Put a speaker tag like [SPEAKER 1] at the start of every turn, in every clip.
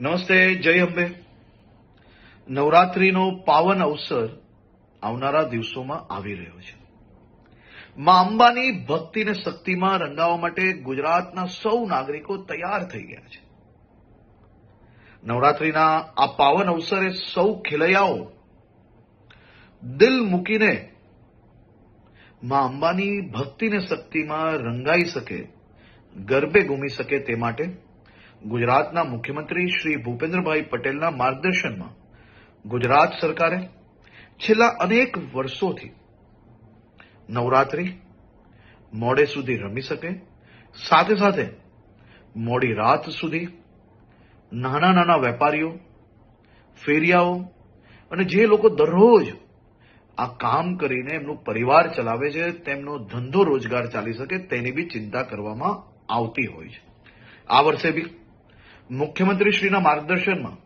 [SPEAKER 1] નમસ્તે, જય અંબે. નવરાત્રીનો પાવન અવસર આવનારા દિવસોમાં આવી રહ્યો છે. માં અંબાની ભક્તિ અને શક્તિમાં રંગાવવા માટે ગુજરાતના સૌ નાગરિકો તૈયાર થઈ ગયા છે. નવરાત્રીના આ પાવન અવસરે સૌ ખેલૈયાઓ દિલ મૂકીને માં અંબાની ભક્તિ અને શક્તિમાં રંગાઈ શકે, ગરબે ઘૂમી શકે તે માટે ગુજરાતના મુખ્યમંત્રી શ્રી ભૂપેન્દ્રભાઈ પટેલના માર્ગદર્શનમાં ગુજરાત સરકારે છેલ્લા અનેક વર્ષોથી નવરાત્રી મોડે સુધી રમી શકે, સાથે સાથે મોડી રાત સુધી નાના નાના વેપારીઓ, ફેરિયાઓ અને જે લોકો દરરોજ આ કામ કરીને એમનું પરિવાર ચલાવે છે, તેમનો ધંધો રોજગાર ચાલી શકે તેની બી ચિંતા કરવામાં આવતી હોય છે. આ વર્ષે બી મુખ્યમંત્રીશ્રીના માર્ગદર્શનમાં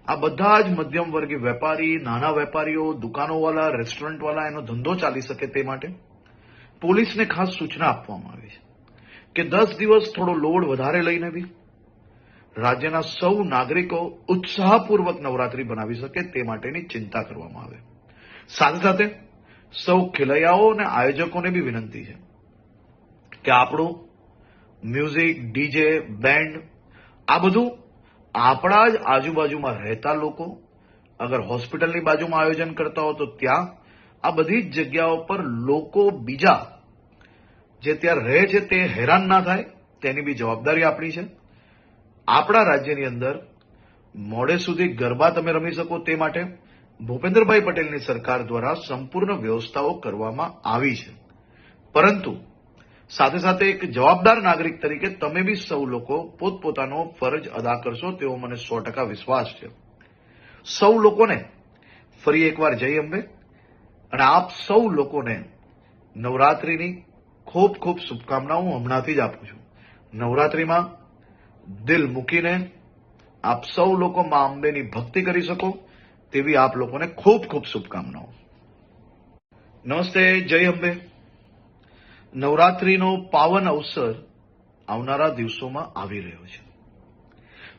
[SPEAKER 1] આ બધા જ મધ્યમ વર્ગીય વેપારી, નાના વેપારીઓ, દુકાનોવાળા, રેસ્ટોરન્ટવાળા એનો ધંધો ચાલી શકે તે માટે પોલીસને ખાસ સૂચના આપવામાં આવી છે કે 10 દિવસ થોડો લોડ વધારે લઈને બી રાજ્યના સૌ નાગરિકો ઉત્સાહપૂર્વક નવરાત્રી બનાવી શકે તે માટેની ચિંતા કરવામાં આવે. સાથે સાથે સૌ ખેલૈયાઓ અને આયોજકોને બી વિનંતી છે કે આપણું મ્યુઝિક, ડીજે, બેન્ડ આ બધું આપણા જ આજુબાજુમાં રહેતા લોકો, અગર હોસ્પિટલની બાજુમાં આયોજન કરતા હો તો ત્યાં આ બધી જ જગ્યાઓ પર લોકો બીજા જે ત્યાં રહે છે તે હેરાન ના થાય તેની બી જવાબદારી આપણી છે. આપણા રાજ્યની અંદર મોડે સુધી ગરબા તમે રમી શકો તે માટે ભૂપેન્દ્રભાઈ પટેલની સરકાર દ્વારા સંપૂર્ણ વ્યવસ્થાઓ કરવામાં આવી છે. પરંતુ સાથે સાથે એક જવાબદાર નાગરિક તરીકે તમે બી સૌ લોકો પોતપોતાનો ફરજ અદા કરશો તેવો મને 100% વિશ્વાસ છે. સૌ લોકોને ફરી એકવાર જય અંબે અને આપ સૌ લોકોને નવરાત્રીની ખૂબ ખૂબ શુભકામનાઓ હું હમણાંથી જ આપું છું. નવરાત્રીમાં દિલ મૂકીને આપ સૌ લોકો માં અંબેની ભક્તિ કરી શકો તેવી આપ લોકોને ખૂબ ખૂબ શુભકામનાઓ. નમસ્તે, જય અંબે. નવરાત્રીનો પાવન અવસર આવનારા દિવસોમાં આવી રહ્યો છે.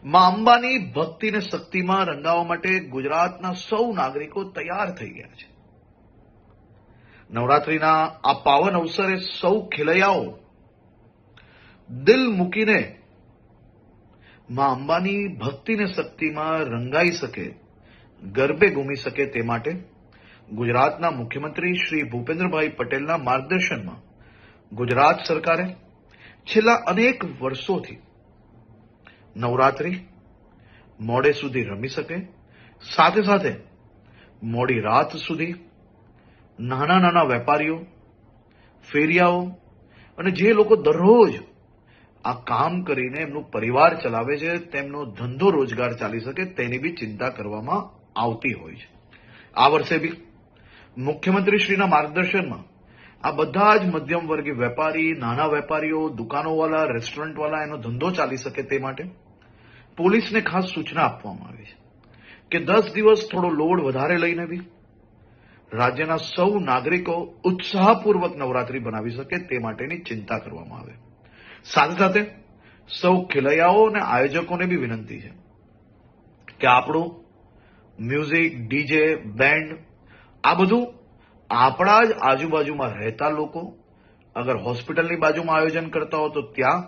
[SPEAKER 1] માં અંબાની ભક્તિ અને શક્તિમાં રંગાવવા માટે ગુજરાતના સૌ નાગરિકો તૈયાર થઈ ગયા છે. નવરાત્રીના આ પાવન અવસરે સૌ ખેલૈયાઓ દિલ મૂકીને માં અંબાની ભક્તિ અને શક્તિમાં રંગાઈ શકે, ગરબે ઘૂમી શકે તે માટે ગુજરાતના મુખ્યમંત્રી શ્રી ભૂપેન્દ્રભાઈ પટેલના માર્ગદર્શનમાં ગુજરાત સરકારે છેલ્લા અનેક વર્ષોથી નવરાત્રી મોડે સુધી રમી શકે, સાથે સાથે મોડી રાત સુધી નાના નાના વેપારીઓ, ફેરિયાઓ અને જે લોકો દરરોજ આ કામ કરીને એમનું પરિવાર ચલાવે છે, તેમનો ધંધો રોજગાર ચાલી શકે તેની બી ચિંતા કરવામાં આવતી હોય છે. આ વર્ષે બી મુખ્યમંત્રીશ્રીના માર્ગદર્શનમાં આ બધા જ મધ્યમ વર્ગીય વેપારી, નાના વેપારીઓ, દુકાનોવાળા, રેસ્ટોરન્ટવાળા એનો ધંધો ચાલી શકે તે માટે પોલીસને ખાસ સૂચના આપવામાં આવી છે કે 10 દિવસ થોડો લોડ વધારે લઈને બી રાજ્યના સૌ નાગરિકો ઉત્સાહપૂર્વક નવરાત્રી બનાવી શકે તે માટેની ચિંતા કરવામાં આવે. સાથે સાથે સૌ ખેલૈયાઓ અને આયોજકોને બી વિનંતી છે કે આપણું મ્યુઝિક, ડીજે, બેન્ડ આ બધું આપણા જ આજુબાજુમાં રહેતા લોકો, અગર હોસ્પિટલની બાજુમાં આયોજન કરતા હો તો ત્યાં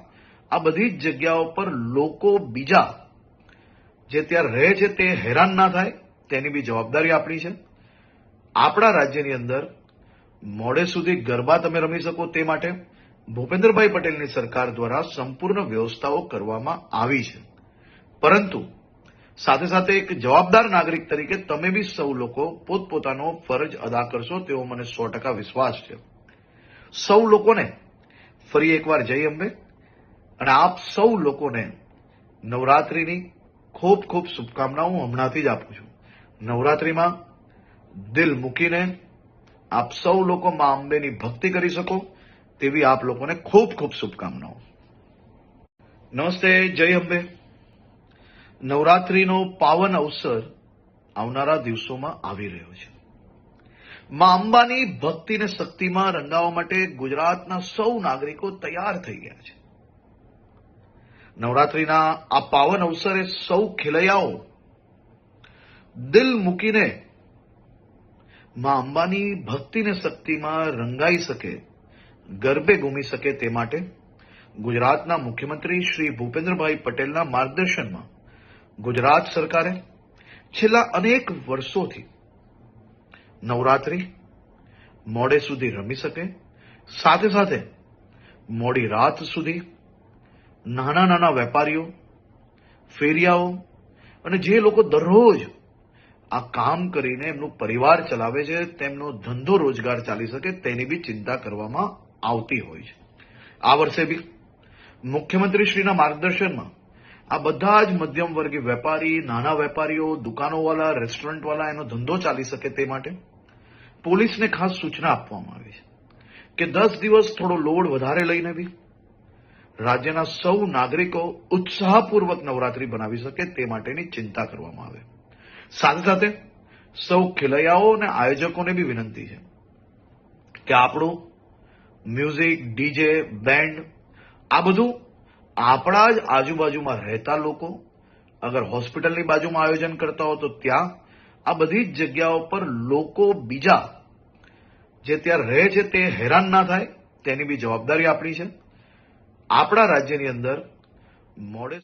[SPEAKER 1] આ બધી જ જગ્યાઓ પર લોકો બીજા જે ત્યાં રહે છે તે હેરાન ના થાય તેની બી જવાબદારી આપણી છે. આપણા રાજ્યની અંદર મોડે સુધી ગરબા તમે રમી શકો તે માટે ભૂપેન્દ્રભાઈ પટેલની સરકાર દ્વારા સંપૂર્ણ વ્યવસ્થાઓ કરવામાં આવી છે. પરંતુ સાથે સાથે એક જવાબદાર નાગરિક તરીકે તમે બી સૌ લોકો પોતપોતાનો ફરજ અદા કરશો તેવો મને 100% વિશ્વાસ છે. સૌ લોકોને ફરી એકવાર જય અંબે અને આપ સૌ લોકોને નવરાત્રીની ખૂબ ખૂબ શુભકામનાઓ હું હમણાંથી જ આપું છું. નવરાત્રીમાં દિલ મૂકીને આપ સૌ લોકો માં અંબેની ભક્તિ કરી શકો તેવી આપ લોકોને ખૂબ ખૂબ શુભકામનાઓ. નમસ્તે, જય અંબે. નવરાત્રીનો પાવન અવસર આવનારા દિવસોમાં આવી રહ્યો છે. માં અંબાની ભક્તિ અને શક્તિમાં રંગાવવા માટે ગુજરાતના સૌ નાગરિકો તૈયાર થઈ ગયા છે. નવરાત્રિના આ પાવન અવસરે સૌ ખેલૈયાઓ દિલ મૂકીને માં અંબાની ભક્તિ ને શક્તિમાં રંગાઈ શકે, ગરબે ઘૂમી શકે તે માટે ગુજરાતના મુખ્યમંત્રી શ્રી ભૂપેન્દ્રભાઈ પટેલના માર્ગદર્શનમાં ગુજરાત સરકારે છેલ્લા અનેક વર્ષોથી નવરાત્રિ મોડે સુધી રમી શકે, સાથે સાથે મોડી રાત સુધી નાના નાના વેપારીઓ, ફેરિયાઓ અને જે લોકો દરરોજ આ કામ કરીને એમનું પરિવાર ચલાવે છે, તેમનો ધંધો રોજગાર ચાલી શકે તેની બી ચિંતા કરવામાં આવતી હોય છે. આ વર્ષે બી મુખ્યમંત્રીશ્રીના માર્ગદર્શનમાં આ બધા જ મધ્યમ વર્ગીય વેપારી, નાના વેપારીઓ, દુકાનોવાળા, રેસ્ટોરન્ટવાળા એનો ધંધો ચાલી શકે તે માટે પોલીસને ખાસ સૂચના આપવામાં આવી છે કે 10 દિવસ થોડો લોડ વધારે લઈને બી રાજ્યના સૌ નાગરિકો ઉત્સાહપૂર્વક નવરાત્રી બનાવી શકે તે માટેની ચિંતા કરવામાં આવે. સાથે સાથે સૌ ખેલૈયાઓ અને આયોજકોને બી વિનંતી છે કે આપણું મ્યુઝિક, ડીજે, બેન્ડ આ બધું આપણા જ આજુબાજુમાં રહેતા લોકો, અગર હોસ્પિટલની બાજુમાં આયોજન કરતા હો તો ત્યાં આ બધી જ જગ્યાઓ પર લોકો બીજા જે ત્યાં રહે છે તે હેરાન ના થાય તેની બી જવાબદારી આપણી છે. આપણા રાજ્યની અંદર મોડે